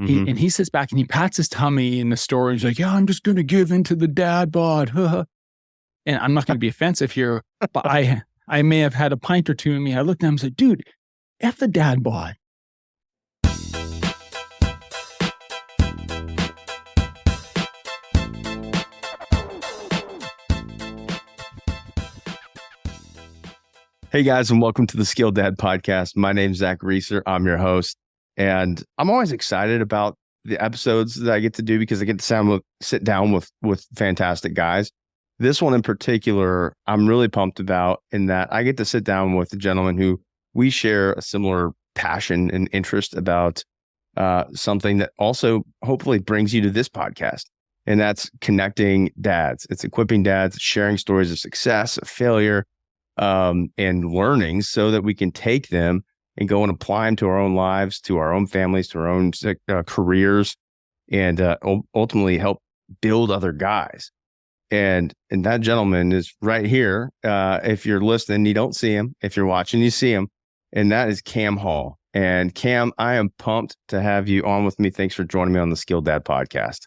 Mm-hmm. And he sits back and he pats his tummy in the story. He's like, yeah, I'm just going to give into the dad bod. And I'm not going to be offensive here, but I may have had a pint or two in me. I looked at him and said, dude, F the dad bod. Hey guys, and welcome to the SkilledDad podcast. My name's Zach Reeser. I'm your host, and I'm always excited about the episodes that I get to do because I get to sit down with fantastic guys. This one in particular, I'm really pumped about in that I get to sit down with a gentleman who we share a similar passion and interest about something that also hopefully brings you to this podcast, and that's connecting dads. It's equipping dads, sharing stories of success, of failure, and learning so that we can take them and go and apply them to our own lives, to our own families, to our own careers, and ultimately help build other guys. And that gentleman is right here. If you're listening, you don't see him. If you're watching, you see him. And that is Cam Hall. And Cam, I am pumped to have you on with me. Thanks for joining me on the SkilledDad podcast.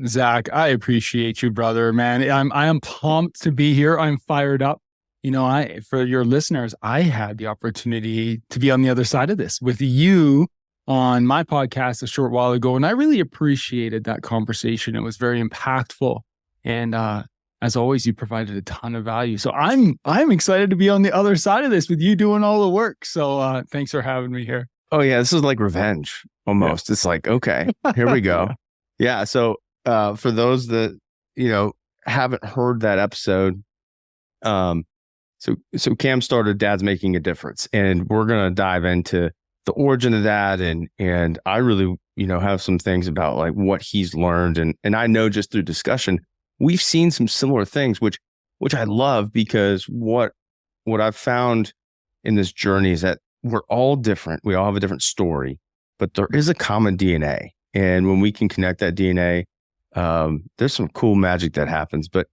Zach, I appreciate you, brother, man. I am pumped to be here. I'm fired up. You know, for your listeners, I had the opportunity to be on the other side of this with you on my podcast a short while ago. And I really appreciated that conversation. It was very impactful. And as always, you provided a ton of value. So I'm excited to be on the other side of this with you doing all the work. So thanks for having me here. Oh, yeah. This is like revenge almost. Yeah. It's like, okay, here we go. Yeah. So for those that, haven't heard that episode, So Cam started Dad's Making a Difference, and we're going to dive into the origin of that. And I really, have some things about like what he's learned. And I know just through discussion, we've seen some similar things, which I love, because what I've found in this journey is that we're all different. We all have a different story, but there is a common DNA. And when we can connect that DNA, there's some cool magic that happens. But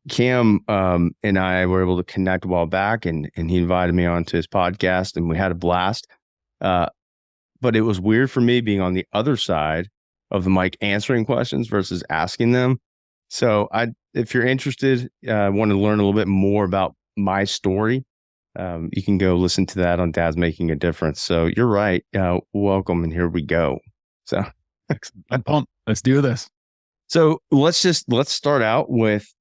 Cam and I were able to connect a while back, and he invited me onto his podcast, and we had a blast. But it was weird for me being on the other side of the mic, answering questions versus asking them. So if you're interested, want to learn a little bit more about my story, you can go listen to that on Dad's Making a Difference. So you're right. Welcome, and here we go. So I'm pumped. Let's do this. So let's start out with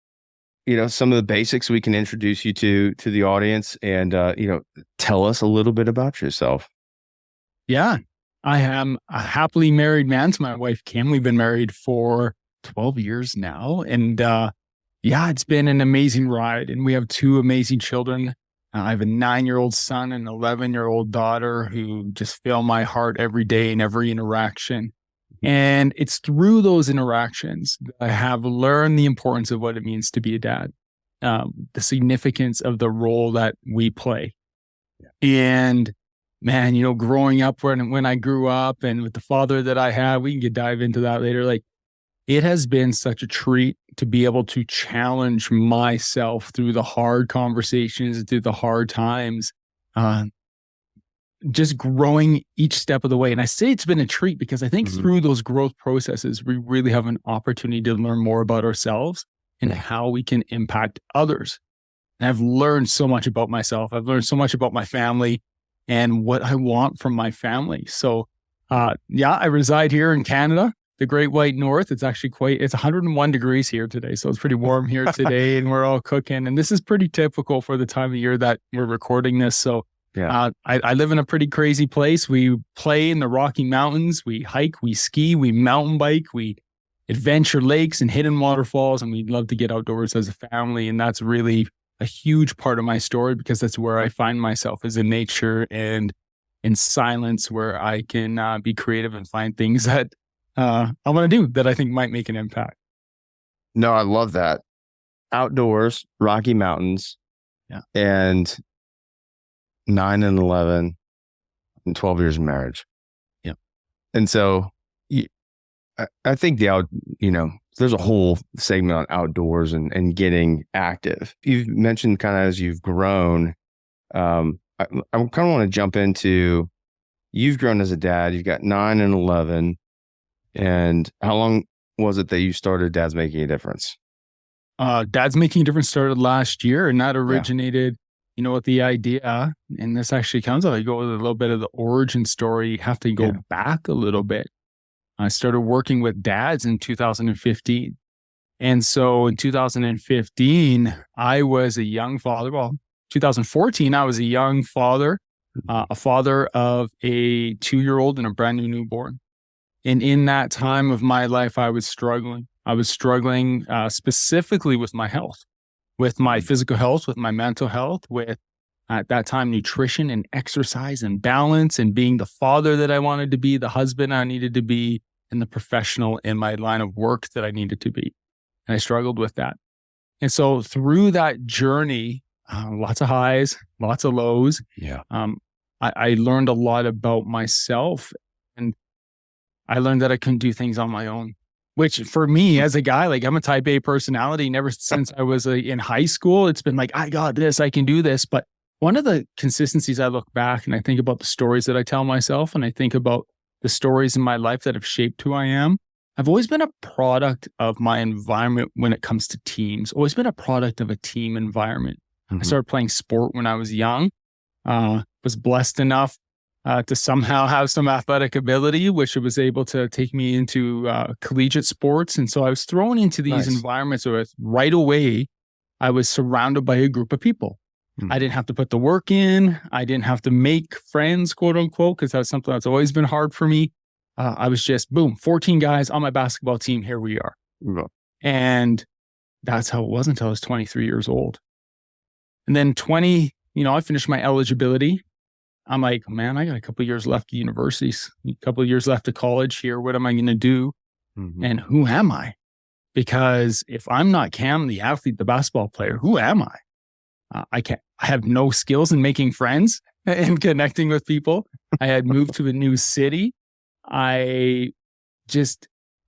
some of the basics we can introduce you to the audience, and, tell us a little bit about yourself. Yeah, I am a happily married man to my wife, Cam. We've been married for 12 years now. And it's been an amazing ride. And we have two amazing children. I have a 9-year-old son and an 11-year-old daughter who just fill my heart every day in every interaction. And it's through those interactions that I have learned the importance of what it means to be a dad, the significance of the role that we play. Yeah. And man, growing up when I grew up and with the father that I had, we can dive into that later. Like, it has been such a treat to be able to challenge myself through the hard conversations, through the hard times, just growing each step of the way. And I say it's been a treat because I think through those growth processes, we really have an opportunity to learn more about ourselves and how we can impact others. And I've learned so much about myself. I've learned so much about my family and what I want from my family. So, I reside here in Canada, the Great White North. It's actually it's 101 degrees here today. So it's pretty warm here today, and we're all cooking. And this is pretty typical for the time of year that we're recording this. So yeah. I live in a pretty crazy place. We play in the Rocky Mountains. We hike, we ski, we mountain bike, we adventure lakes and hidden waterfalls, and we love to get outdoors as a family. And that's really a huge part of my story, because that's where I find myself, is in nature and in silence, where I can be creative and find things that I want to do that I think might make an impact. No, I love that. Outdoors, Rocky Mountains, and 9 and 11 and 12 years of marriage. Yeah. And so I think there's a whole segment on outdoors and getting active. You've mentioned kind of as you've grown, I kind of want to jump into, you've grown as a dad, you've got 9 and 11. And how long was it that you started Dad's Making a Difference? Dad's Making a Difference started last year, and that originated, with the idea, and this actually comes out, I go with a little bit of the origin story. You have to go back a little bit. I started working with dads in 2015. And so in 2015, I was a young father. Well, 2014, I was a young father, a father of a 2-year-old and a brand new newborn. And in that time of my life, I was struggling. I was struggling specifically with my health, with my physical health, with my mental health, with, at that time, nutrition and exercise and balance, and being the father that I wanted to be, the husband I needed to be, and the professional in my line of work that I needed to be. And I struggled with that. And so through that journey, lots of highs, lots of lows. I learned a lot about myself, and I learned that I couldn't do things on my own, which for me as a guy, like I'm a type A personality. Never since I was in high school, it's been like, I got this, I can do this. But one of the consistencies, I look back and I think about the stories that I tell myself, and I think about the stories in my life that have shaped who I am. I've always been a product of my environment when it comes to teams, always been a product of a team environment. I started playing sport when I was young, was blessed enough to somehow have some athletic ability, which was able to take me into collegiate sports. And so I was thrown into these environments where right away, I was surrounded by a group of people. I didn't have to put the work in. I didn't have to make friends, quote unquote, because that's something that's always been hard for me. I was just, boom, 14 guys on my basketball team. Here we are. And that's how it was until I was 23 years old. And then I finished my eligibility. I'm like, man, I got a couple of years left at universities, a couple of years left of college here. What am I going to do? And who am I? Because if I'm not Cam, the athlete, the basketball player, who am I? I have no skills in making friends and connecting with people. I had moved to a new city. I'm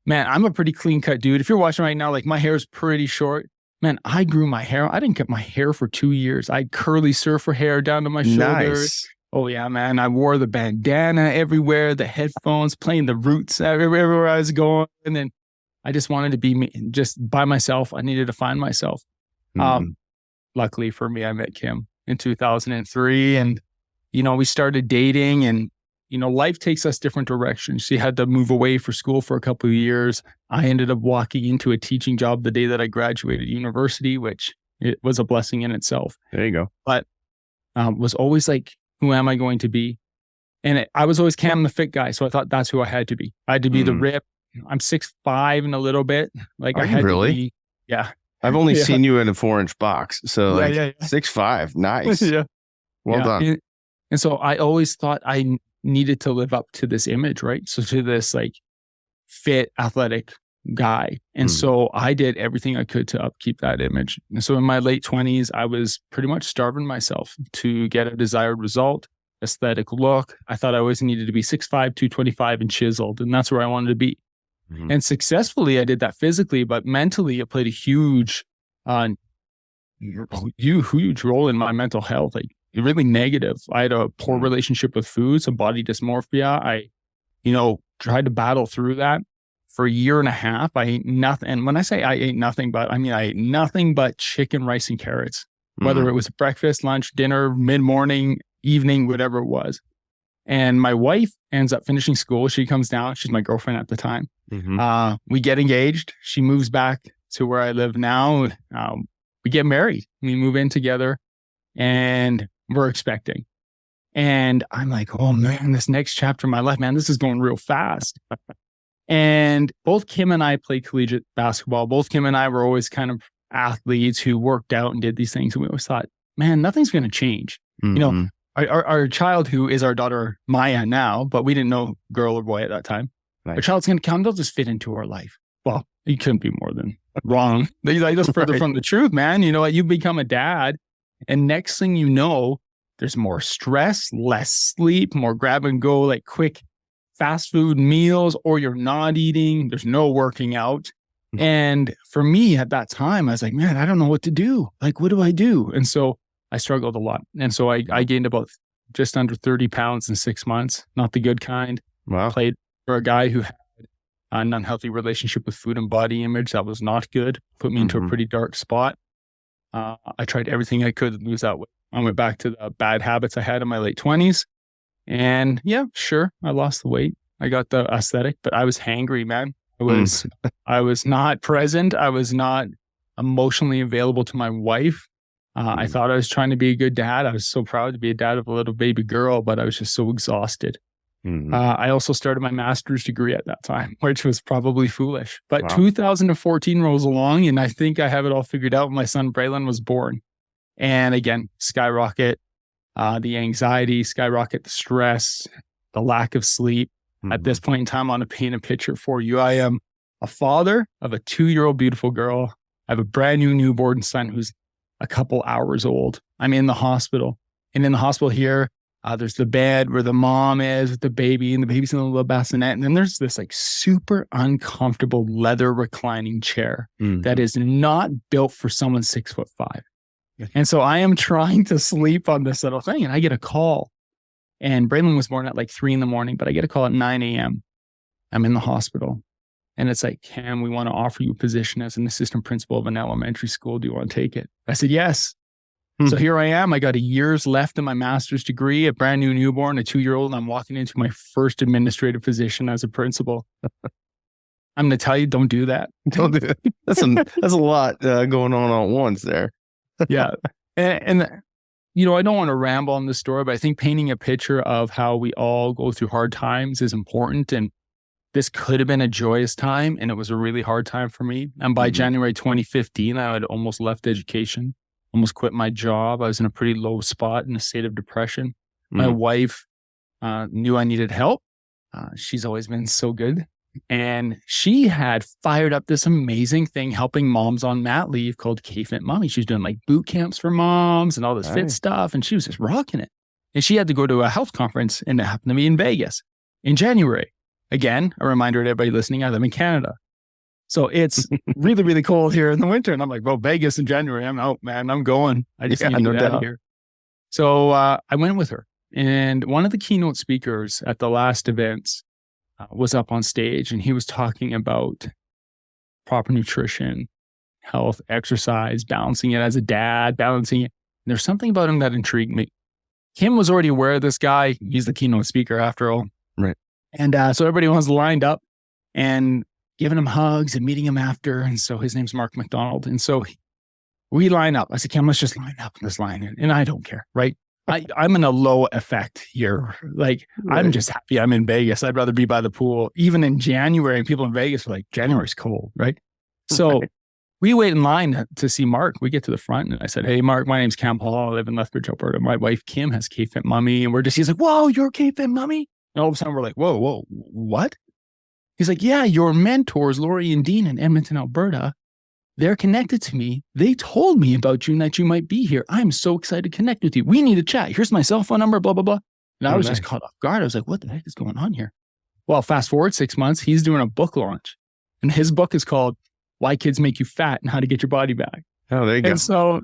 a pretty clean cut dude. If you're watching right now, like my hair is pretty short. Man, I grew my hair. I didn't cut my hair for 2 years. I had curly surfer hair down to my shoulders. Oh yeah, man. I wore the bandana everywhere, the headphones, playing the roots everywhere I was going. And then I just wanted to be me, just by myself. I needed to find myself. Luckily for me, I met Kim in 2003, and, we started dating, and, life takes us different directions. She had to move away for school for a couple of years. I ended up walking into a teaching job the day that I graduated university, which it was a blessing in itself. There you go. But was always like, who am I going to be? And I was always Cam the fit guy. So I thought that's who I had to be. I had to be the rip. I'm 6'5" and a a little bit. Like I had to be. Yeah. I've only seen you in a 4-inch box. So 6'5". Nice. Well done. And so I always thought I needed to live up to this image, right? So to this like fit, athletic guy. And so I did everything I could to upkeep that image. And so in my late 20s, I was pretty much starving myself to get a desired result, aesthetic look. I thought I always needed to be 6'5", 225 and chiseled. And that's where I wanted to be. And successfully, I did that physically, but mentally, it played a huge role in my mental health. Like really negative. I had a poor relationship with food, some body dysmorphia. I, tried to battle through that for a year and a half. I ate nothing. And when I say I ate nothing, I ate nothing but chicken, rice, and carrots, whether it was breakfast, lunch, dinner, mid-morning, evening, whatever it was. And my wife ends up finishing school. She comes down. She's my girlfriend at the time. We get engaged. She moves back to where I live now. We get married. We move in together, and we're expecting. And I'm like, oh man, this next chapter of my life, man, this is going real fast. And both Kim and I played collegiate basketball. Both Kim and I were always kind of athletes who worked out and did these things. And we always thought, man, nothing's going to change. Our child, who is our daughter Maya now, but we didn't know girl or boy at that time. Our child's going to come. They'll just fit into our life. Well, you couldn't be more than wrong. They just further from the truth, man. You know what? You become a dad, and next thing you know, there's more stress, less sleep, more grab and go, like quick fast food meals, or you're not eating. There's no working out. And for me at that time, I was like, man, I don't know what to do. Like, what do I do? And so I struggled a lot. And so I gained about just under 30 pounds in 6 months. Not the good kind. Wow. Played for a guy who had an unhealthy relationship with food and body image. That was not good. Put me into a pretty dark spot. I tried everything I could to lose that weight. I went back to the bad habits I had in my late 20s. And yeah, sure, I lost the weight. I got the aesthetic, but I was hangry, man. I was not present. I was not emotionally available to my wife. I thought I was trying to be a good dad. I was so proud to be a dad of a little baby girl, but I was just so exhausted. I also started my master's degree at that time, which was probably foolish. But 2014 rolls along, and I think I have it all figured out when my son Braylon was born. And again, skyrocket the anxiety, skyrocket the stress, the lack of sleep. At this point in time, I want to paint a picture for you. I am a father of a 2-year-old beautiful girl. I have a brand new newborn son who's a couple hours old. I'm in the hospital. And in the hospital here, there's the bed where the mom is with the baby, and the baby's in a little bassinet. And then there's this like super uncomfortable leather reclining chair that is not built for someone 6'5". And so I am trying to sleep on this little thing, and I get a call. And Braylon was born at like 3 a.m, but I get a call at 9 a.m. I'm in the hospital. And it's like, Cam, we want to offer you a position as an assistant principal of an elementary school. Do you want to take it? I said, yes. So here I am. I got a year's left in my master's degree, a brand new newborn, a 2-year-old. And I'm walking into my first administrative position as a principal. I'm going to tell you, don't do that. Don't do that. That's a lot going on at once there. Yeah. And you know, I don't want to ramble on this story, but I think painting a picture of how we all go through hard times is important. And this could have been a joyous time, and it was a really hard time for me. And by January 2015, I had almost left education, almost quit my job. I was in a pretty low spot in a state of depression. My wife knew I needed help. She's always been so good. And she had fired up this amazing thing helping moms on mat leave called K-Fit Mommy. She was doing like boot camps for moms and all this fit stuff. And she was just rocking it. And she had to go to a health conference, and it happened to be in Vegas in January. Again, a reminder to everybody listening, I live in Canada. So it's really, really cold here in the winter. And I'm like, well, Vegas in January, I'm out, man. I'm going. I just need to get out of here. So I went with her. And one of the keynote speakers at the last events was up on stage, and he was talking about proper nutrition, health, exercise, balancing it as a dad, balancing it. And there's something about him that intrigued me. Kim was already aware of this guy. He's the keynote speaker after all. Right. And so everybody was lined up and giving him hugs and meeting him after. And so his name's Mark McDonald. And so we line up. I said, Kim, let's just line up in this line. And I don't care, right? I'm in a low effect here. Like, I'm just happy I'm in Vegas. I'd rather be by the pool. Even in January, and people in Vegas are like, January's cold, right? So we wait in line to see Mark. We get to the front, and I said, hey, Mark, my name's Cam Paul. I live in Lethbridge, Alberta. My wife, Kim, has K-Fit Mommy. And he's like, whoa, you're K-Fit Mommy? And all of a sudden, we're like, whoa, what? He's like, yeah, your mentors, Lori and Dean in Edmonton, Alberta, they're connected to me. They told me about you and that you might be here. I'm so excited to connect with you. We need to chat. Here's my cell phone number, blah, blah, blah. And I was just caught off guard. I was like, what the heck is going on here? Well, fast forward 6 months, he's doing a book launch. And his book is called Why Kids Make You Fat and How to Get Your Body Back. Oh, there you go. And so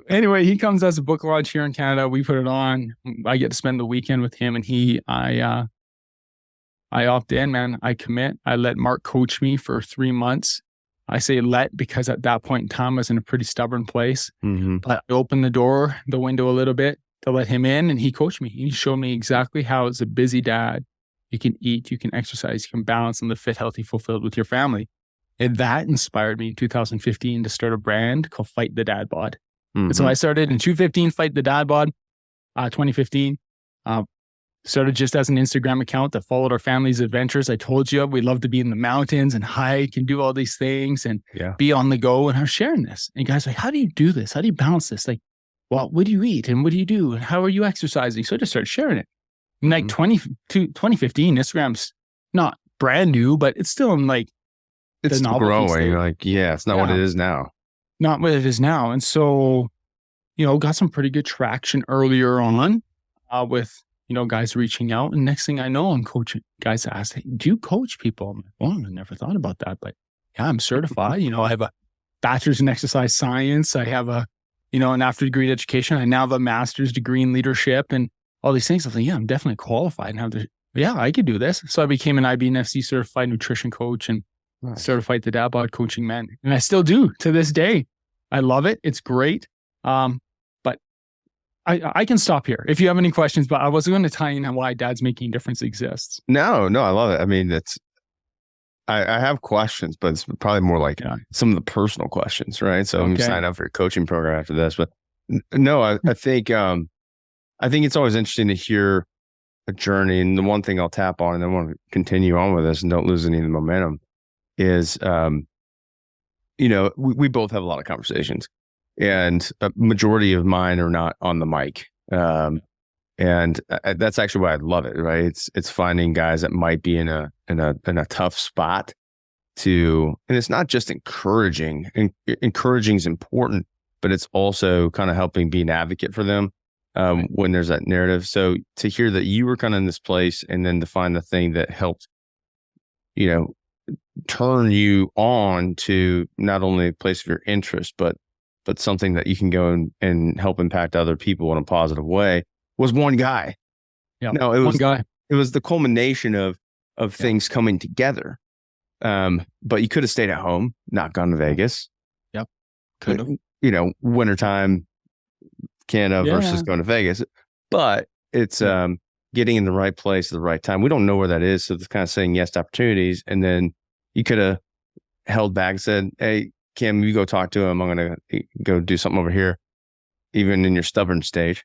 anyway, he comes as a book launch here in Canada. We put it on. I get to spend the weekend with him, and I opt in, man. I commit. I let Mark coach me for 3 months. I say let because at that point in time, I was in a pretty stubborn place. But I opened the window a little bit to let him in, and he coached me. He showed me exactly how, as a busy dad, you can eat, you can exercise, you can balance, and live fit, healthy, fulfilled with your family. And that inspired me in 2015 to start a brand called Fight the DadBod. And so I started in 2015, Fight the DadBod, 2015. Started just as an Instagram account that followed our family's adventures. I told you we love to be in the mountains and hike and do all these things and be on the go. And I was sharing this. And guys like, how do you do this? How do you balance this? Like, well, what do you eat? And what do you do? And how are you exercising? So I just started sharing it. And like 2015, Instagram's not brand new, but it's still in like, it's still growing. Like, it's not what it is now. Not what it is now. And so, got some pretty good traction earlier on with, guys reaching out. And next thing I know, I'm coaching. Guys ask, hey, do you coach people? I'm like, well, I never thought about that. But yeah, I'm certified. I have a bachelor's in exercise science. I have a, an after degree in education. I now have a master's degree in leadership and all these things. I was like, yeah, I'm definitely qualified and have the yeah, I could do this. So I became an IBNFC certified nutrition coach and started Fight the DadBod coaching men. And I still do to this day. I love it. It's great. But I can stop here if you have any questions, but I was going to tie in on why Dad's Making a Difference exists. No, I love it. I mean, I have questions, but it's probably more like some of the personal questions, right? So I'm going to sign up for a coaching program after this. But no, I think it's always interesting to hear a journey. And the one thing I'll tap on, and then want to continue on with this and don't lose any of the momentum, is, we both have a lot of conversations, and a majority of mine are not on the mic. And that's actually why I love it, right? It's finding guys that might be in a tough spot and it's not just encouraging. Encouraging is important, but it's also kind of helping be an advocate for them when there's that narrative. So to hear that you were kind of in this place, and then to find the thing that helped, turn you on to not only a place of your interest, but something that you can go and help impact other people in a positive way, was one guy. Yeah. No, it was one guy. It was the culmination of things coming together. But you could have stayed at home, not gone to Vegas. Yep. Could have. Wintertime Canada versus going to Vegas. But it's getting in the right place at the right time. We don't know where that is. So it's kind of saying yes to opportunities. And then you could have held back and said, hey, Kim, you go talk to him. I'm going to go do something over here, even in your stubborn stage.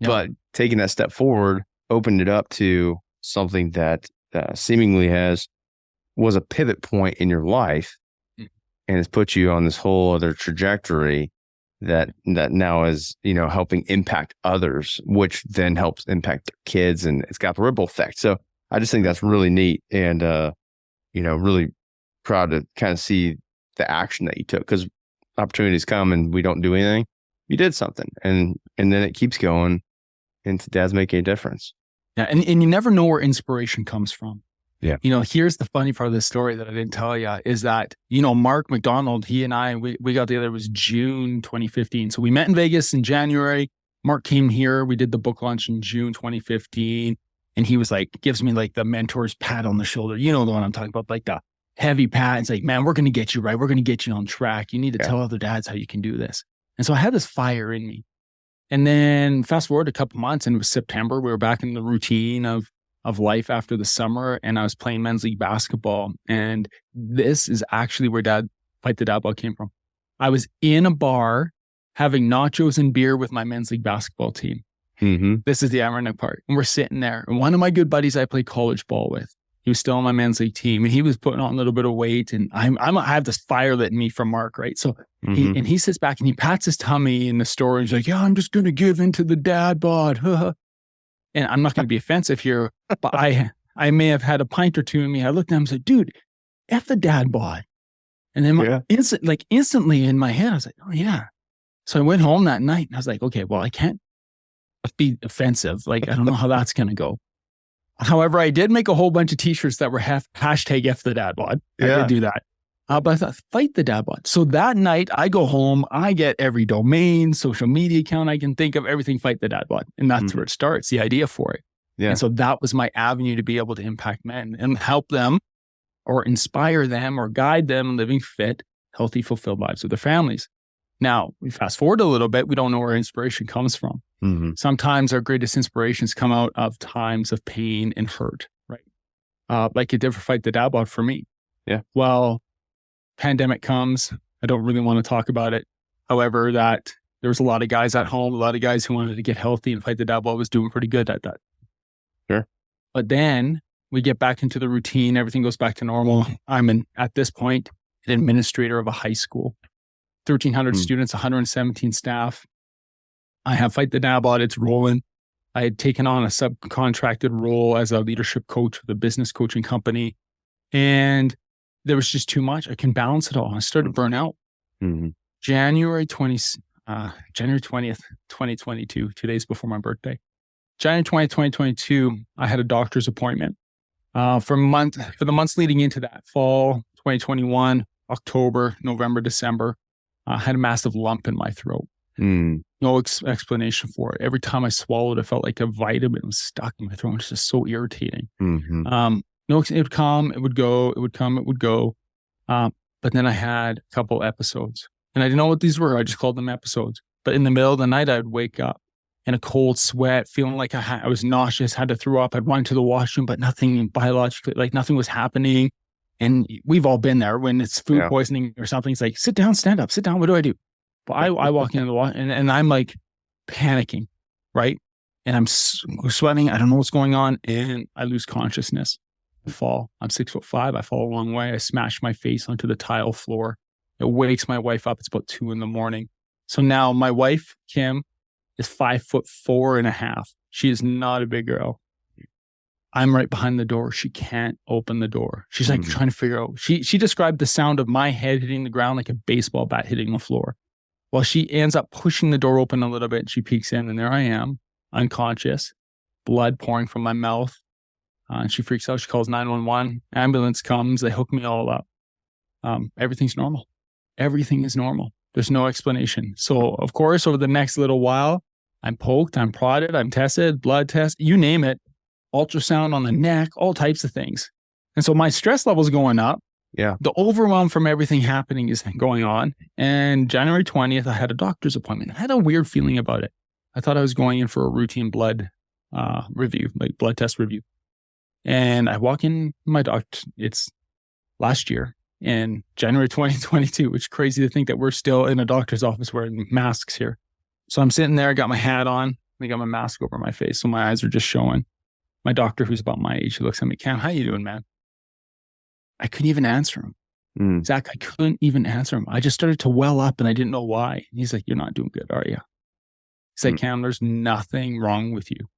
Yep. But taking that step forward opened it up to something that seemingly was a pivot point in your life, and has put you on this whole other trajectory that now is, helping impact others, which then helps impact their kids, and it's got the ripple effect. So I just think that's really neat, and really proud to kind of see the action that you took, because opportunities come and we don't do anything. You did something, and then it keeps going, and Dad's Making a Difference. Yeah, and you never know where inspiration comes from. Yeah. Here's the funny part of the story that I didn't tell you is that, Mark McDonald, he and I, we got together, it was June 2015. So we met in Vegas in January. Mark came here. We did the book launch in June 2015. And he was like, gives me like the mentor's pat on the shoulder. You know the one I'm talking about, like the heavy pat. It's like, man, we're going to get you right. We're going to get you on track. You need to tell other dads how you can do this. And so I had this fire in me. And then fast forward a couple months, and it was September. We were back in the routine of life after the summer, and I was playing men's league basketball. And this is actually where Fight the DadBod came from. I was in a bar having nachos and beer with my men's league basketball team. Mm-hmm. This is the ironic part. And we're sitting there, and one of my good buddies I played college ball with, he was still on my men's league team, and he was putting on a little bit of weight, and I have this fire lit in me from Mark, right? So he sits back and he pats his tummy in the store, and he's like, yeah, I'm just going to give into the dad bod. And I'm not going to be offensive here, but I may have had a pint or two in me. I looked at him and said, dude, F the dad bod. And then instantly in my head, I was like, oh yeah. So I went home that night and I was like, okay, well, I can't be offensive. Like, I don't know how that's going to go. However, I did make a whole bunch of t-shirts that were hashtag F the DadBod. I did do that. But I thought, Fight the DadBod. So that night I go home, I get every domain, social media account I can think of, everything Fight the DadBod. And that's where it starts, the idea for it. Yeah. And so that was my avenue to be able to impact men and help them or inspire them or guide them living fit, healthy, fulfilled lives with their families. Now, we fast forward a little bit, we don't know where inspiration comes from. Mm-hmm. Sometimes our greatest inspirations come out of times of pain and hurt, right? Like it did for Fight the DadBod for me. Yeah. Well, pandemic comes. I don't really want to talk about it. However, that there was a lot of guys at home, a lot of guys who wanted to get healthy, and Fight the DadBod was doing pretty good at that. Sure. But then we get back into the routine. Everything goes back to normal. I'm at this point, an administrator of a high school, 1,300 students, 117 staff. I have Fight the DadBod. It's rolling. I had taken on a subcontracted role as a leadership coach with a business coaching company. And there was just too much. I can balance it all. I started to burn out. Mm-hmm. January 20th, 2022, 2 days before my birthday. January 20th, 2022, I had a doctor's appointment. For the months leading into that, fall 2021, October, November, December, I had a massive lump in my throat. No explanation for it. Every time I swallowed, it felt like a vitamin was stuck in my throat. It's just so irritating. No, it would come, it would go, it would come, it would go. But then I had a couple episodes, and I didn't know what these were. I just called them episodes. But in the middle of the night, I'd wake up in a cold sweat, feeling like I was nauseous, had to throw up. I'd run to the washroom, but nothing biologically, like nothing was happening. And we've all been there when it's food poisoning or something. It's like, sit down, stand up, sit down. What do I do? But I walk into the wash and I'm like panicking, right? And I'm sweating. I don't know what's going on. And I lose consciousness. I fall. I'm 6'5". I fall a long way. I smash my face onto the tile floor. It wakes my wife up. It's about 2 a.m. So now my wife, Kim, is 5'4.5". She is not a big girl. I'm right behind the door. She can't open the door. She's like trying to figure out. She described the sound of my head hitting the ground like a baseball bat hitting the floor. Well, she ends up pushing the door open a little bit. She peeks in, and there I am, unconscious, blood pouring from my mouth. And she freaks out. She calls 911. Ambulance comes. They hook me all up. Everything's normal. Everything is normal. There's no explanation. So, of course, over the next little while, I'm poked, I'm prodded, I'm tested, blood test, you name it, ultrasound on the neck, all types of things. And so my stress level's going up. Yeah. The overwhelm from everything happening is going on. And January 20th, I had a doctor's appointment. I had a weird feeling about it. I thought I was going in for a routine blood review, like blood test review. And I walk in my doctor, it's last year in January 2022, which is crazy to think that we're still in a doctor's office wearing masks here. So I'm sitting there, I got my hat on, I got my mask over my face. So my eyes are just showing. My doctor, who's about my age, he looks at me, Cam, how you doing, man? I couldn't even answer him. Zach, I couldn't even answer him. I just started to well up and I didn't know why. He's like, you're not doing good, are you? He's like, Cam, there's nothing wrong with you.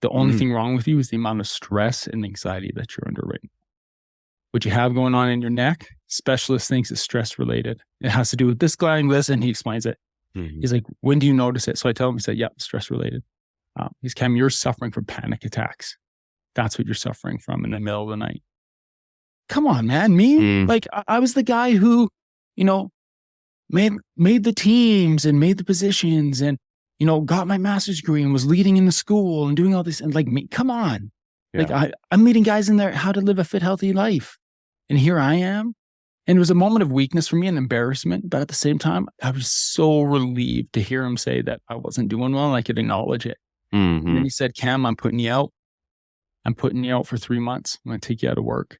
The only thing wrong with you is the amount of stress and anxiety that you're under right now. What you have going on in your neck, specialist thinks it's stress related. It has to do with this gland, this, and he explains it. He's like, when do you notice it? So I tell him, he said, yep, stress related. He's Cam, you're suffering from panic attacks. That's what you're suffering from in the middle of the night. Come on, man. Me? Like, I was the guy who, made the teams and made the positions and, got my master's degree and was leading in the school and doing all this. And like me, come on. Yeah. Like I'm leading guys in there how to live a fit, healthy life. And here I am. And it was a moment of weakness for me and embarrassment. But at the same time, I was so relieved to hear him say that I wasn't doing well and I could acknowledge it. And then he said, Cam, I'm putting you out. I'm putting you out for 3 months. I'm going to take you out of work.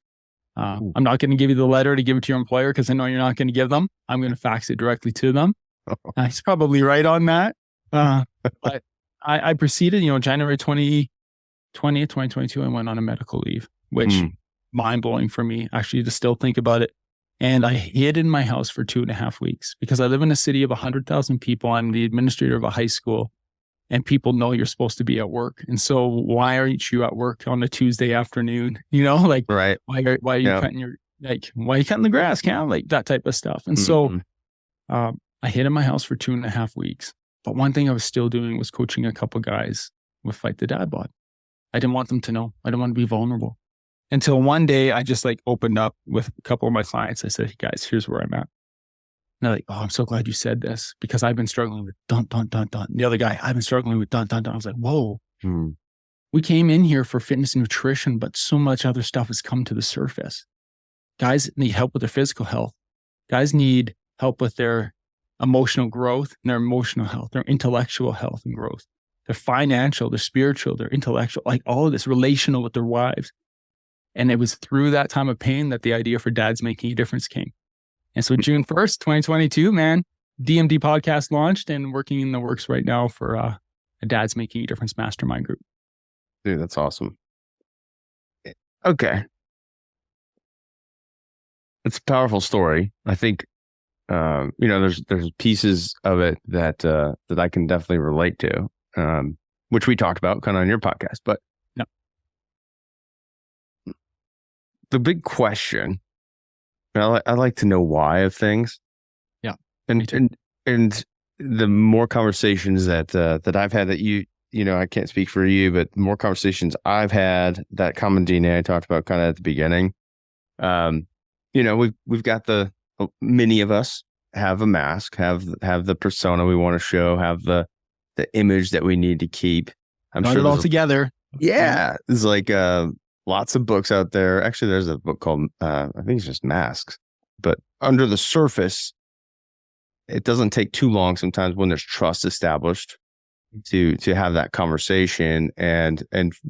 I'm not going to give you the letter to give it to your employer because I know you're not going to give them. I'm going to fax it directly to them. He's probably right on that. But I proceeded, January 20th, 2022, I went on a medical leave, which mind-blowing for me actually to still think about it. And I hid in my house for 2.5 weeks because I live in a city of 100,000 people. I'm the administrator of a high school and people know you're supposed to be at work. And so why aren't you at work on a Tuesday afternoon? Right. Why are you cutting why are you cutting the grass, Cam? Like that type of stuff. And so I hid in my house for 2.5 weeks. But one thing I was still doing was coaching a couple guys with Fight the DadBod. I didn't want them to know. I didn't want to be vulnerable. Until one day I just opened up with a couple of my clients. I said, hey guys, here's where I'm at. And they're like, oh, I'm so glad you said this because I've been struggling with dun, dun, dun, dun. The other guy, I've been struggling with dun, dun, dun. I was like, whoa, we came in here for fitness and nutrition, but so much other stuff has come to the surface. Guys need help with their physical health. Guys need help with their emotional growth and their emotional health, their intellectual health and growth, their financial, their spiritual, their intellectual, like all of this relational with their wives. And it was through that time of pain that the idea for Dads Making a Difference came. And so June 1st, 2022, man, DMD podcast launched and working in the works right now for a Dads Making a Difference mastermind group. Dude, that's awesome. Okay. It's a powerful story. I think, there's pieces of it that I can definitely relate to, which we talked about kind of on your podcast, but no. The big question, I like to know why of things. Yeah. And the more conversations that I've had that I can't speak for you, but the more conversations I've had, that common DNA I talked about kind of at the beginning, we've got many of us have a mask, have the persona we want to show, have the image that we need to keep. I'm Got sure it all together. yeah, there's like lots of books out there. Actually, there's a book called I think it's just Masks. But under the surface, it doesn't take too long sometimes when there's trust established to have that conversation and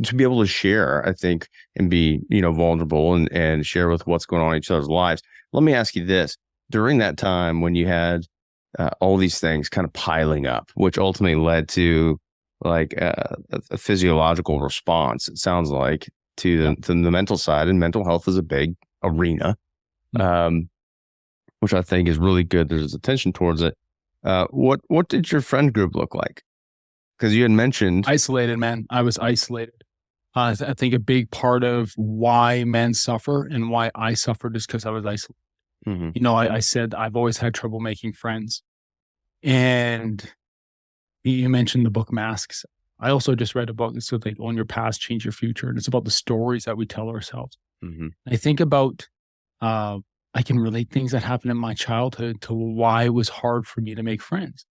to be able to share, I think, and be, vulnerable and share with what's going on in each other's lives. Let me ask you this. During that time when you had all these things kind of piling up, which ultimately led to like a physiological response, it sounds like, to the mental side, and mental health is a big arena, which I think is really good. There's attention towards it. What did your friend group look like? Because you had mentioned isolated, man. I was isolated. I think a big part of why men suffer and why I suffered is because I was isolated. Mm-hmm. I said I've always had trouble making friends. And you mentioned the book Masks. I also just read a book that's like Own Your Past, Change Your Future. And it's about the stories that we tell ourselves. Mm-hmm. I think about, I can relate things that happened in my childhood to why it was hard for me to make friends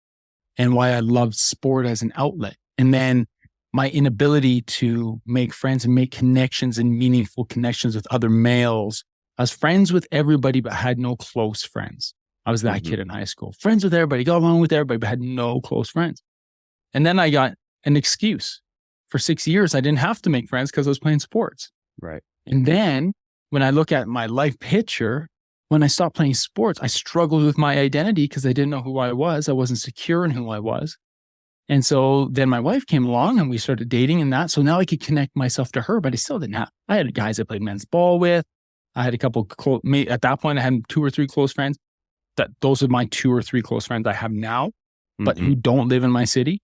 and why I loved sport as an outlet. And then my inability to make friends and make connections and meaningful connections with other males. I was friends with everybody, but had no close friends. I was that kid in high school. Friends with everybody, got along with everybody, but had no close friends. And then I got an excuse. For 6 years, I didn't have to make friends because I was playing sports. Right. And then when I look at my life picture, when I stopped playing sports, I struggled with my identity because I didn't know who I was. I wasn't secure in who I was. And so then my wife came along and we started dating and that. So now I could connect myself to her, but I still didn't have, I had guys I played men's ball with. I had a couple at that point, I had 2 or 3 close friends. Those are my 2 or 3 close friends I have now, but who don't live in my city.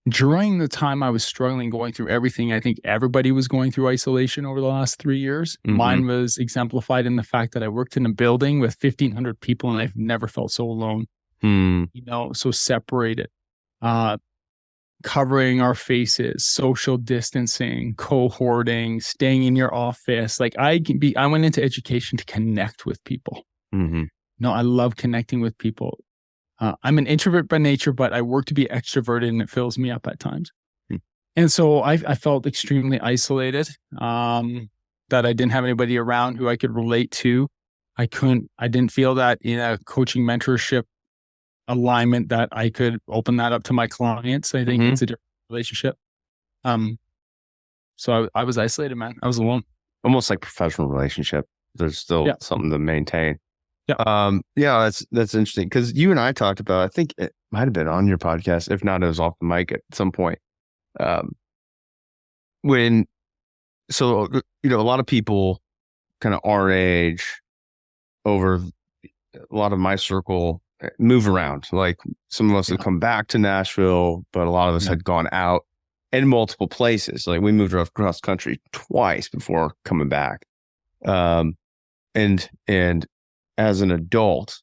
During the time I was struggling, going through everything, I think everybody was going through isolation over the last 3 years. Mine was exemplified in the fact that I worked in a building with 1,500 people and I've never felt so alone, so separated, covering our faces, social distancing, cohorting, staying in your office. Like I went into education to connect with people. I love connecting with people. I'm an introvert by nature, but I work to be extroverted and it fills me up at times. And so I felt extremely isolated, that I didn't have anybody around who I could relate to. I didn't feel that in a coaching mentorship alignment that I could open that up to my clients. I think it's a different relationship. So I was isolated, man. I was alone. Almost like professional relationship. There's still something to maintain. That's interesting because you and I talked about, I think it might have been on your podcast. If not, it was off the mic at some point. A lot of people kind of our age, over a lot of my circle, move around. Like some of us had come back to Nashville, but a lot of us had gone out in multiple places. Like we moved across country twice before coming back. And as an adult,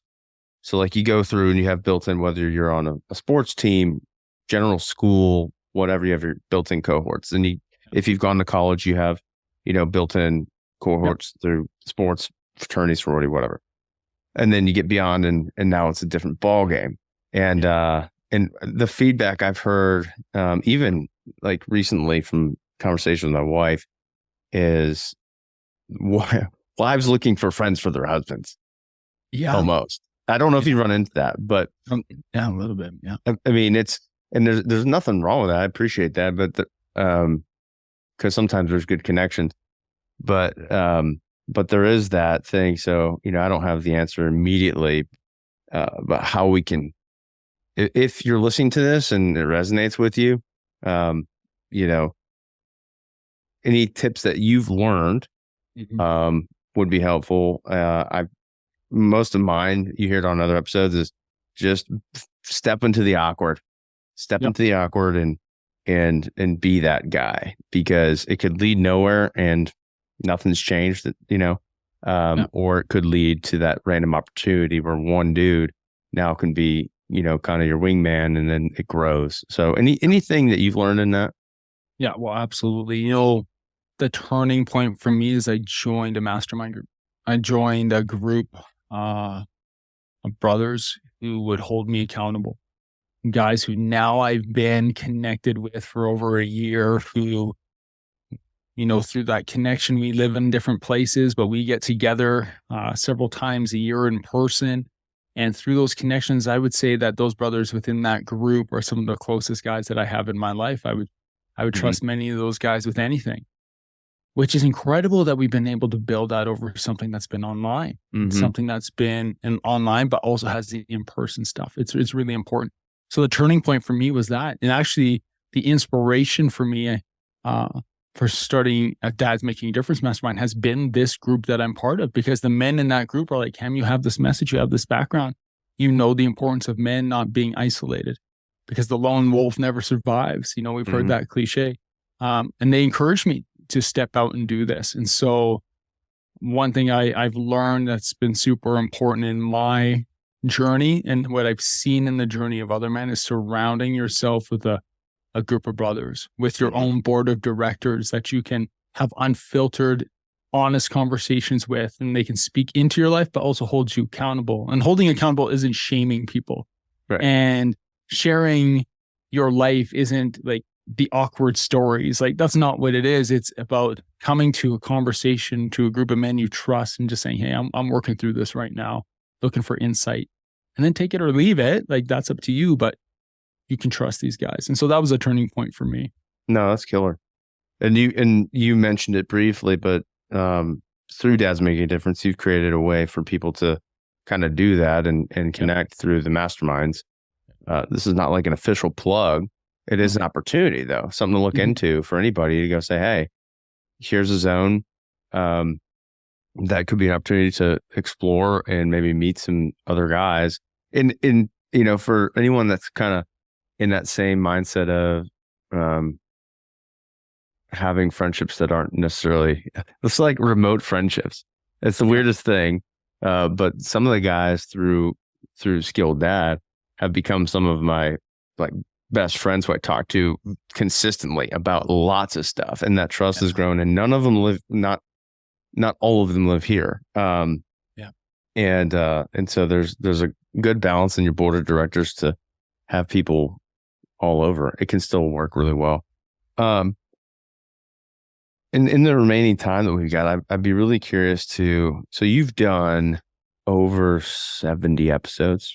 so like you go through and you have built in, whether you're on a sports team, general school, whatever, you have your built-in cohorts. And if you've gone to college, you have, built-in cohorts through sports, fraternity, sorority, whatever. And then you get beyond and now it's a different ball game. And the feedback I've heard, even like recently from conversation with my wife, is wives looking for friends for their husbands. Yeah, almost. I don't know if you run into that, but a little bit. Yeah, I mean, there's nothing wrong with that. I appreciate that, but because sometimes there's good connections, but there is that thing. So I don't have the answer immediately, but how we can, if you're listening to this and it resonates with you, any tips that you've learned would be helpful. Most of mine, you hear it on other episodes, is just step into the awkward and be that guy, because it could lead nowhere and nothing's changed, or it could lead to that random opportunity where one dude now can be, kind of your wingman, and then it grows. So anything that you've learned in that? Yeah, well, absolutely. The turning point for me is I joined a mastermind group. I joined a group of brothers who would hold me accountable. Guys who now I've been connected with for over a year, who, through that connection, we live in different places, but we get together several times a year in person. And through those connections, I would say that those brothers within that group are some of the closest guys that I have in my life. I would trust many of those guys with anything, which is incredible that we've been able to build that over something that's been online, something that's been online, but also has the in-person stuff. It's really important. So the turning point for me was that, and actually the inspiration for me for starting a Dad's Making a Difference Mastermind has been this group that I'm part of, because the men in that group are like, Cam, you have this message, you have this background, you know the importance of men not being isolated, because the lone wolf never survives. We've heard that cliche. And they encouraged me to step out and do this. And so one thing I've learned that's been super important in my journey and what I've seen in the journey of other men is surrounding yourself with a group of brothers, with your own board of directors that you can have unfiltered, honest conversations with, and they can speak into your life, but also hold you accountable. And holding accountable isn't shaming people. Right. And sharing your life isn't like the awkward stories. Like, that's not what it is. It's about coming to a conversation to a group of men you trust and just saying, hey, I'm working through this right now, looking for insight, and then take it or leave it. Like, that's up to you, but you can trust these guys. And so that was a turning point for me. No, that's killer. And you mentioned it briefly, but through Dad's Making a Difference, you've created a way for people to kind of do that and connect through the masterminds. This is not like an official plug. It is an opportunity, though, something to look into for anybody to go say, hey, here's a zone that could be an opportunity to explore and maybe meet some other guys. For anyone that's kind of in that same mindset of having friendships that aren't necessarily, it's like remote friendships. It's the weirdest thing. But some of the guys through SkilledDad have become some of my best friends who I talk to consistently about lots of stuff, and that trust has grown. And none of them live, not all of them live here. And so there's a good balance in your board of directors to have people all over. It can still work really well. In the remaining time that we've got, I'd be really curious so you've done over 70 episodes.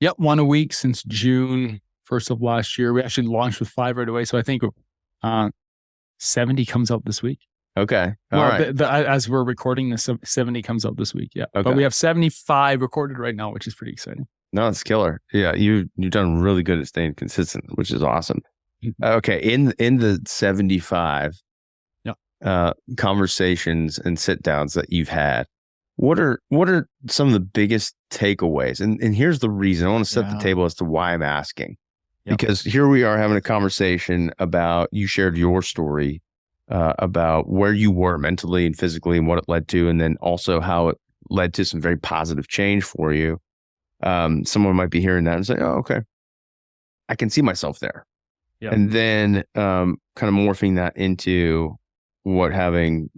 Yep. 1 a week since June 1st of last year. We actually launched with 5 right away. So I think 70 comes out this week. Okay. All right. As we're recording this, 70 comes out this week. Yeah. Okay. But we have 75 recorded right now, which is pretty exciting. No, it's killer. Yeah. You've done really good at staying consistent, which is awesome. Okay. In the 75 conversations and sit downs that you've had, what are some of the biggest takeaways? And here's the reason. I want to set the table as to why I'm asking. Yep. Because here we are having a conversation about, you shared your story about where you were mentally and physically and what it led to, and then also how it led to some very positive change for you. Someone might be hearing that and say, oh, okay, I can see myself there. Yep. And then kind of morphing that into what having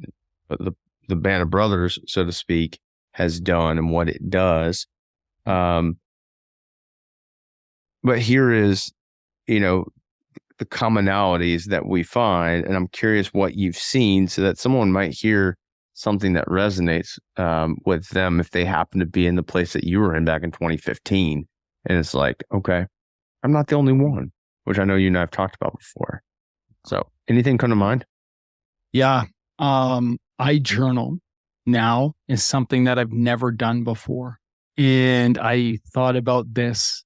the band of brothers, so to speak, has done and what it does. But here is, the commonalities that we find, and I'm curious what you've seen so that someone might hear something that resonates with them if they happen to be in the place that you were in back in 2015. And it's like, okay, I'm not the only one, which I know you and I have talked about before. So anything come to mind? Yeah. I journal now is something that I've never done before. And I thought about this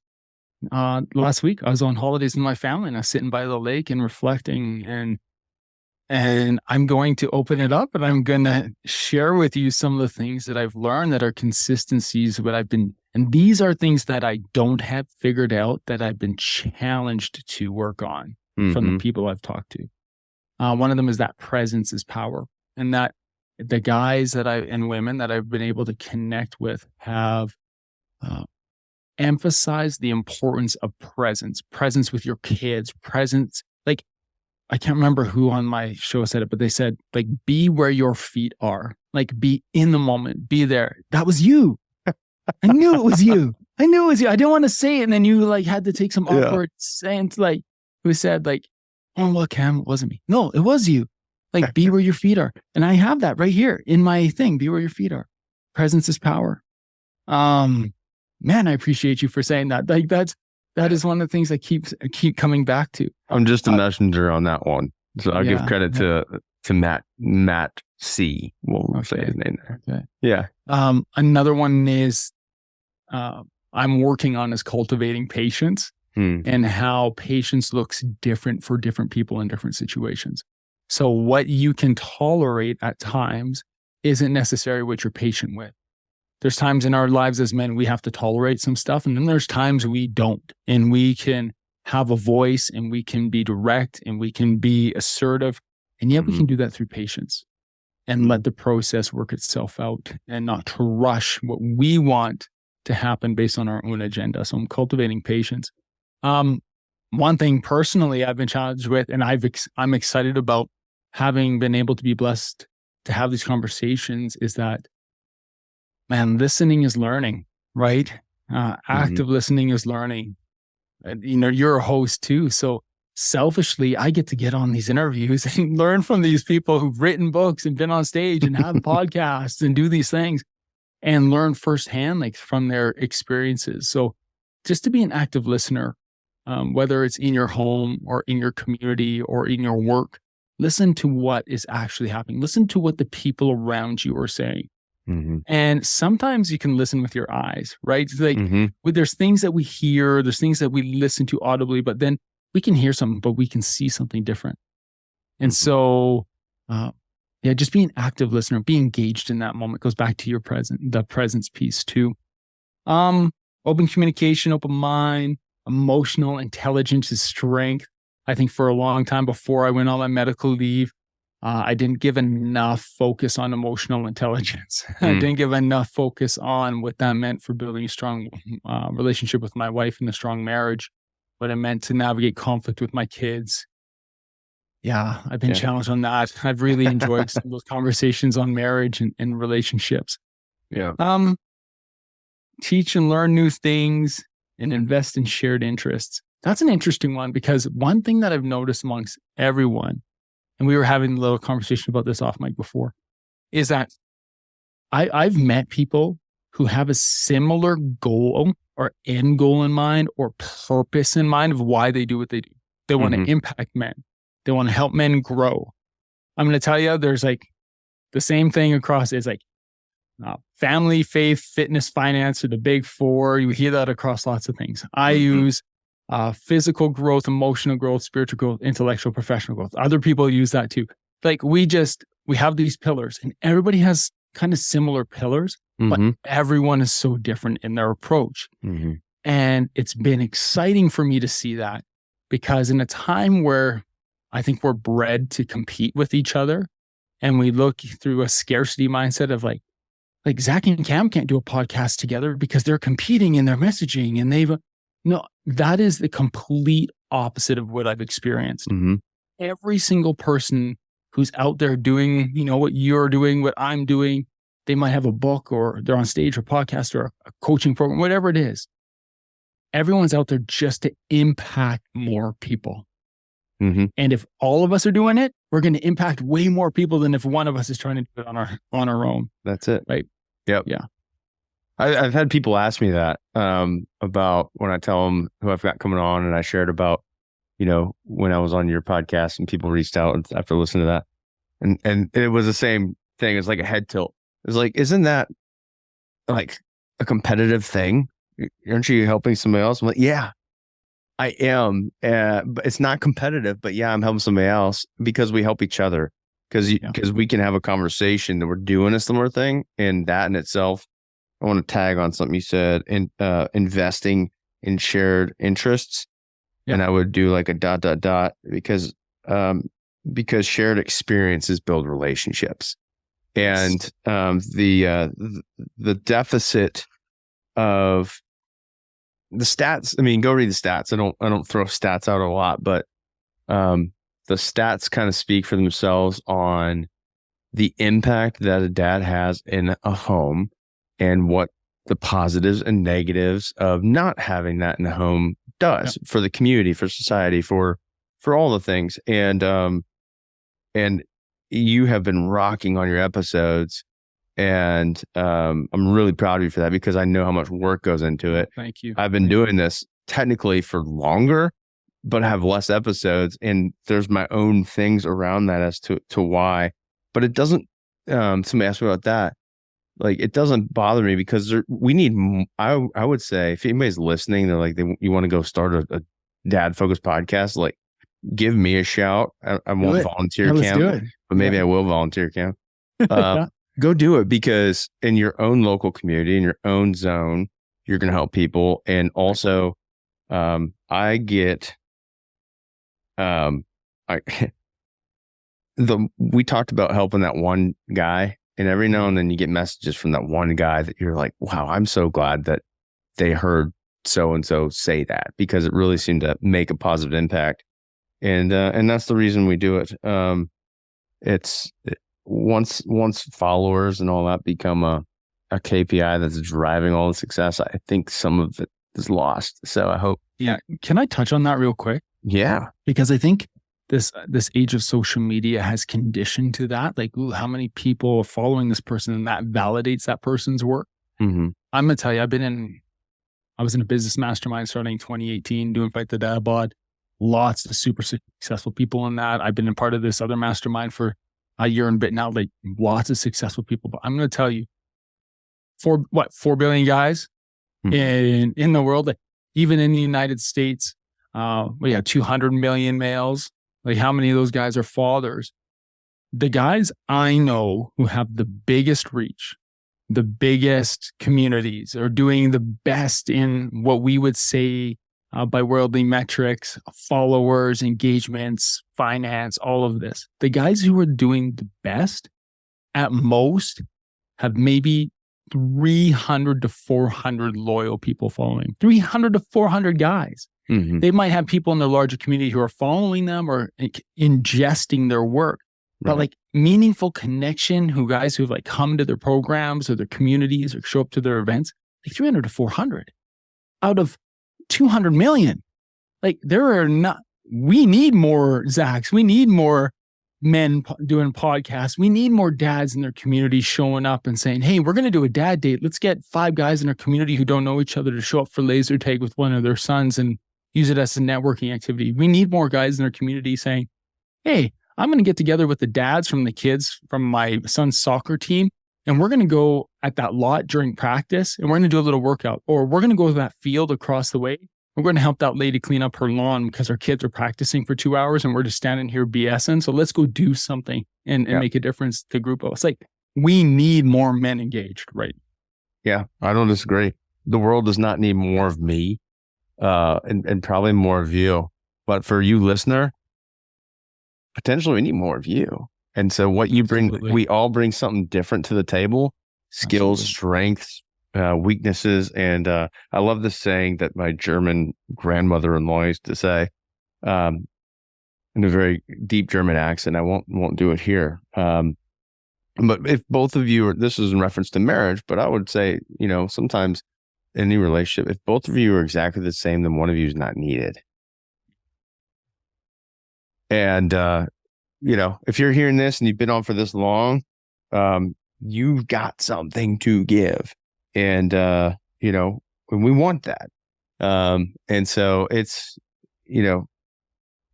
last week. I was on holidays with my family and I was sitting by the lake and reflecting, and I'm going to open it up and I'm going to share with you some of the things that I've learned that are consistencies, and these are things that I don't have figured out, that I've been challenged to work on from the people I've talked to. One of them is that presence is power, and that the guys and women that I've been able to connect with have emphasized the importance of presence with your kids, presence. Like, I can't remember who on my show said it, but they said, like, be where your feet are, like, be in the moment, be there. That was you. I knew it was you. I knew it was you. I didn't want to say it. And then you like had to take some awkward sense, like who said like, oh, well, Cam, it wasn't me. No, it was you. Like, be where your feet are. And I have that right here in my thing. Be where your feet are. Presence is power. Man, I appreciate you for saying that. Like that is one of the things I keep coming back to. I'm just a messenger on that one. So I'll give credit to Matt C. We'll say his name there. Okay. Yeah. Another one is I'm working on is cultivating patience and how patience looks different for different people in different situations. So what you can tolerate at times isn't necessarily what you're patient with. There's times in our lives as men, we have to tolerate some stuff. And then there's times we don't. And we can have a voice and we can be direct and we can be assertive. And yet we can do that through patience and let the process work itself out and not to rush what we want to happen based on our own agenda. So I'm cultivating patience. One thing personally I've been challenged with, and I'm excited about having been able to be blessed to have these conversations, is that, man, listening is learning, right? Active listening is learning. You know, you're a host too. So selfishly, I get to get on these interviews and learn from these people who've written books and been on stage and have podcasts and do these things and learn firsthand, like from their experiences. So just to be an active listener, whether it's in your home or in your community or in your work, listen to what is actually happening. Listen to what the people around you are saying. And sometimes you can listen with your eyes, right? It's like there's things that we hear, there's things that we listen to audibly, but then we can hear something, but we can see something different. And so, just be an active listener, be engaged in that moment. Goes back to your the presence piece too. Open communication, open mind, emotional intelligence is strength. I think for a long time before I went on my medical leave, I didn't give enough focus on emotional intelligence. I didn't give enough focus on what that meant for building a strong relationship with my wife and a strong marriage, what it meant to navigate conflict with my kids. Yeah, I've been challenged on that. I've really enjoyed some of those conversations on marriage and relationships. Yeah. Teach and learn new things and invest in shared interests. That's an interesting one because one thing that I've noticed amongst everyone, and we were having a little conversation about this off mic before, is that I've met people who have a similar goal or end goal in mind or purpose in mind of why they do what they do. They want to impact men. They want to help men grow. I'm going to tell you, there's like the same thing across is like family, faith, fitness, finance are the big four. You hear that across lots of things. I use physical growth, emotional growth, spiritual growth, intellectual, professional growth. Other people use that too. Like we have these pillars and everybody has kind of similar pillars, but everyone is so different in their approach. And it's been exciting for me to see that because in a time where I think we're bred to compete with each other and we look through a scarcity mindset of like Zach and Cam can't do a podcast together because they're competing in their messaging and no, that is the complete opposite of what I've experienced. Every single person who's out there doing, what you're doing, what I'm doing, they might have a book or they're on stage or podcast or a coaching program, whatever it is. Everyone's out there just to impact more people. And if all of us are doing it, we're going to impact way more people than if one of us is trying to do it on our own. That's it. Right. Yep. Yeah. I've had people ask me that about when I tell them who I've got coming on, and I shared about, when I was on your podcast and people reached out after listening to that, and it was the same thing. It's like a head tilt. It's like, isn't that like a competitive thing? Aren't you helping somebody else? I'm like, yeah, I am. But it's not competitive, but yeah, I'm helping somebody else because we help each other because we can have a conversation that we're doing a similar thing, and that in itself. I want to tag on something you said in investing in shared interests. And I would do like a ... because shared experiences build relationships. And the deficit of the stats, I mean, go read the stats. I don't throw stats out a lot, but the stats kind of speak for themselves on the impact that a dad has in a home and what the positives and negatives of not having that in the home does for the community, for society, for all the things. And you have been rocking on your episodes, and I'm really proud of you for that, because I know how much work goes into it. Thank you. I've been doing this technically for longer, but have less episodes, and there's my own things around that as to why. But it doesn't. Somebody asked me about that. Like, it doesn't bother me, because we need. I would say, if anybody's listening, they're like, you want to go start a dad focused podcast, like, give me a shout. I won't volunteer, let's do it. but maybe I will volunteer, Cam. Go do it, because in your own local community, in your own zone, you're going to help people. And also, I get, we talked about helping that one guy, and every now and then you get messages from that one guy that you're like, wow, I'm so glad that they heard so-and-so say that, because it really seemed to make a positive impact. And that's the reason we do it. It's once followers and all that become a KPI that's driving all the success, I think some of it is lost. So I hope. Yeah. Can I touch on that real quick? Yeah. Because I think this age of social media has conditioned to that. Like, ooh, how many people are following this person, and that validates that person's work. Mm-hmm. I'm going to tell you, I was in a business mastermind starting in 2018 doing Fight the DadBod. Lots of super successful people in that. I've been a part of this other mastermind for a year and a bit now, like lots of successful people. But I'm going to tell you, 4 billion guys in the world, like, even in the United States, we have 200 million males. Like, how many of those guys are fathers? The guys I know who have the biggest reach, the biggest communities, are doing the best in what we would say by worldly metrics, followers, engagements, finance, all of this. The guys who are doing the best at most have maybe 300 to 400 loyal people following. 300 to 400 guys. Mm-hmm. They might have people in their larger community who are following them or ingesting their work. Right. But like meaningful connection, guys who've like come to their programs or their communities or show up to their events, like 300 to 400 out of 200 million. Like, we need more Zachs. We need more men doing podcasts. We need more dads in their community showing up and saying, hey, we're going to do a dad date. Let's get 5 guys in our community who don't know each other to show up for laser tag with one of their sons and use it as a networking activity. We need more guys in our community saying, hey, I'm going to get together with the dads from the kids from my son's soccer team, and we're going to go at that lot during practice, and we're going to do a little workout, or we're going to go to that field across the way. We're going to help that lady clean up her lawn because our kids are practicing for 2 hours and we're just standing here BSing. So let's go do something and make a difference to group of us. Like, we need more men engaged, right? Yeah, I don't disagree. The world does not need more of me, and probably more of you. But for you, listener, potentially we need more of you. And so what you bring, we all bring something different to the table: skills, strengths, weaknesses. And I love this saying that my German grandmother-in-law used to say, in a very deep German accent. I won't do it here. But if both of you this is in reference to marriage, but I would say, sometimes in any relationship, if both of you are exactly the same, then one of you is not needed. And, if you're hearing this and you've been on for this long, you've got something to give. And, we want that. And so it's,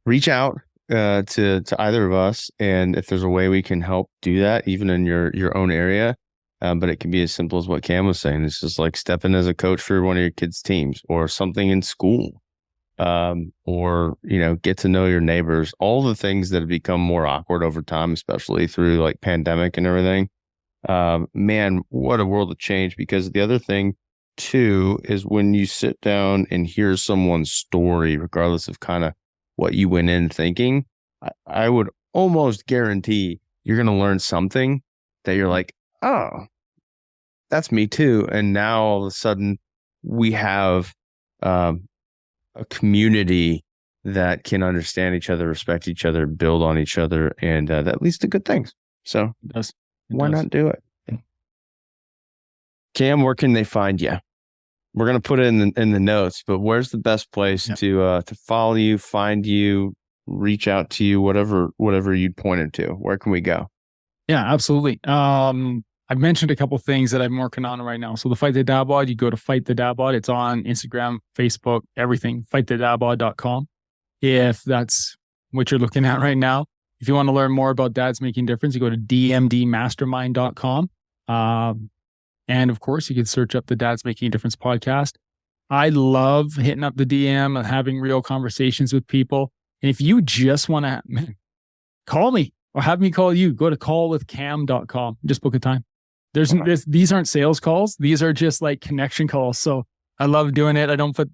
reach out to either of us. And if there's a way we can help do that, even in your own area, but it can be as simple as what Cam was saying. It's just like step in as a coach for one of your kids' teams or something in school, or, get to know your neighbors, all the things that have become more awkward over time, especially through like pandemic and everything. Man, what a world of change. Because the other thing too is when you sit down and hear someone's story, regardless of kind of what you went in thinking, I would almost guarantee you're going to learn something that you're like, oh, that's me too. And now all of a sudden we have a community that can understand each other, respect each other, build on each other, and that leads to good things. So why not do it? Cam, where can they find you? We're going to put it in the notes, but where's the best place to follow you, find you, reach out to you, whatever you'd pointed to? Where can we go? Yeah, absolutely. I've mentioned a couple things that I'm working on right now. So the Fight the DadBod, you go to Fight the DadBod. It's on Instagram, Facebook, everything. FightTheDadBod.com. If that's what you're looking at right now. If you want to learn more about Dads Making Difference, you go to dmdmastermind.com. And of course, you can search up the Dads Making Difference podcast. I love hitting up the DM and having real conversations with people. And if you just want to, call me or have me call you, go to callwithcam.com. Just book a time. These aren't sales calls. These are just like connection calls. So I love doing it. But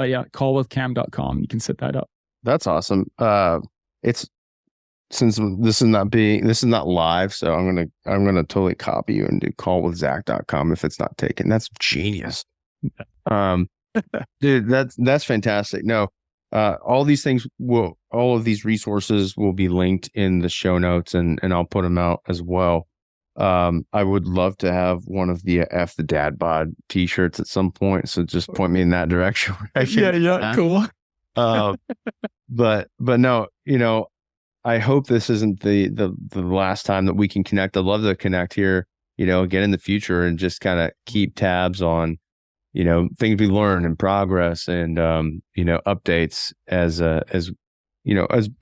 yeah, callwithcam.com. You can set that up. That's awesome. Since this is not live, so I'm gonna totally copy you and do callwithzach.com if it's not taken. That's genius. Dude, that's fantastic. No, all of these resources will be linked in the show notes, and I'll put them out as well. I would love to have one of the F the DadBod t-shirts at some point. So just point me in that direction. Yeah, cool. But no, I hope this isn't the last time that we can connect. I'd love to connect here, again in the future, and just kind of keep tabs on, things we learn and progress and, updates as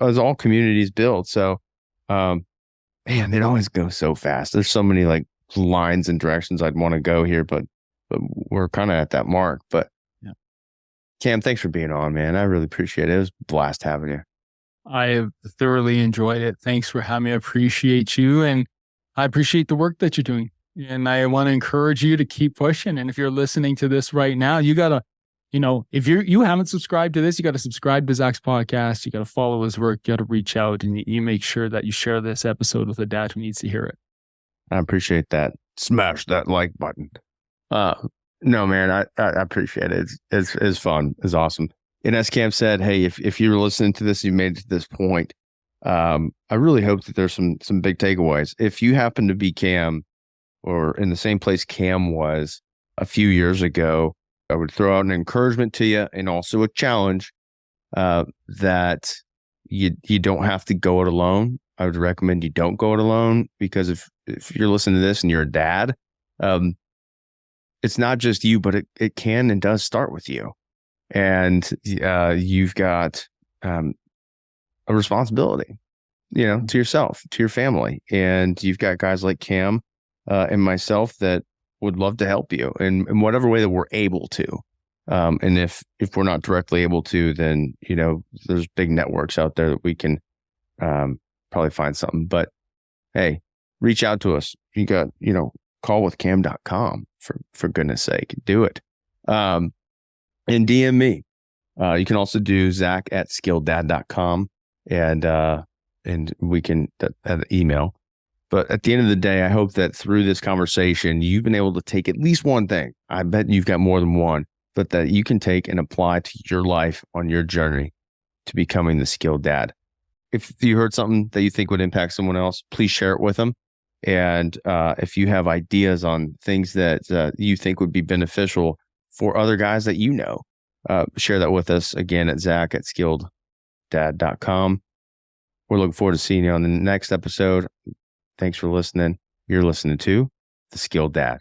all communities build. So, man, it always goes so fast. There's so many like lines and directions I'd want to go here, but we're kind of at that mark. But yeah. Cam, thanks for being on, man. I really appreciate it. It was a blast having you. I have thoroughly enjoyed it. Thanks for having me. I appreciate you, and I appreciate the work that you're doing. And I want to encourage you to keep pushing. And if you're listening to this right now, you gotta, if you haven't subscribed to this, you got to subscribe to Zach's podcast. You got to follow his work. You got to reach out, and you make sure that you share this episode with a dad who needs to hear it. I appreciate that. Smash that like button. No, man, I appreciate it. It's fun. It's awesome. And as Cam said, hey, if you're listening to this, you made it to this point. I really hope that there's some big takeaways. If you happen to be Cam or in the same place Cam was a few years ago, I would throw out an encouragement to you and also a challenge that you don't have to go it alone. I would recommend you don't go it alone, because if you're listening to this and you're a dad, it's not just you, but it can and does start with you. And you've got a responsibility, to yourself, to your family. And you've got guys like Cam and myself that would love to help you in whatever way that we're able to. And if we're not directly able to, then, there's big networks out there that we can probably find something. But hey, reach out to us. You got, callwithcam.com for goodness sake, do it. And DM me. You can also do Zach at SkilledDad.com and we can have an email. But at the end of the day, I hope that through this conversation, you've been able to take at least one thing. I bet you've got more than one, but that you can take and apply to your life on your journey to becoming the skilled dad. If you heard something that you think would impact someone else, please share it with them. And if you have ideas on things that you think would be beneficial for other guys that share that with us again at Zach at SkilledDad.com. We're looking forward to seeing you on the next episode. Thanks for listening. You're listening to The Skilled Dad.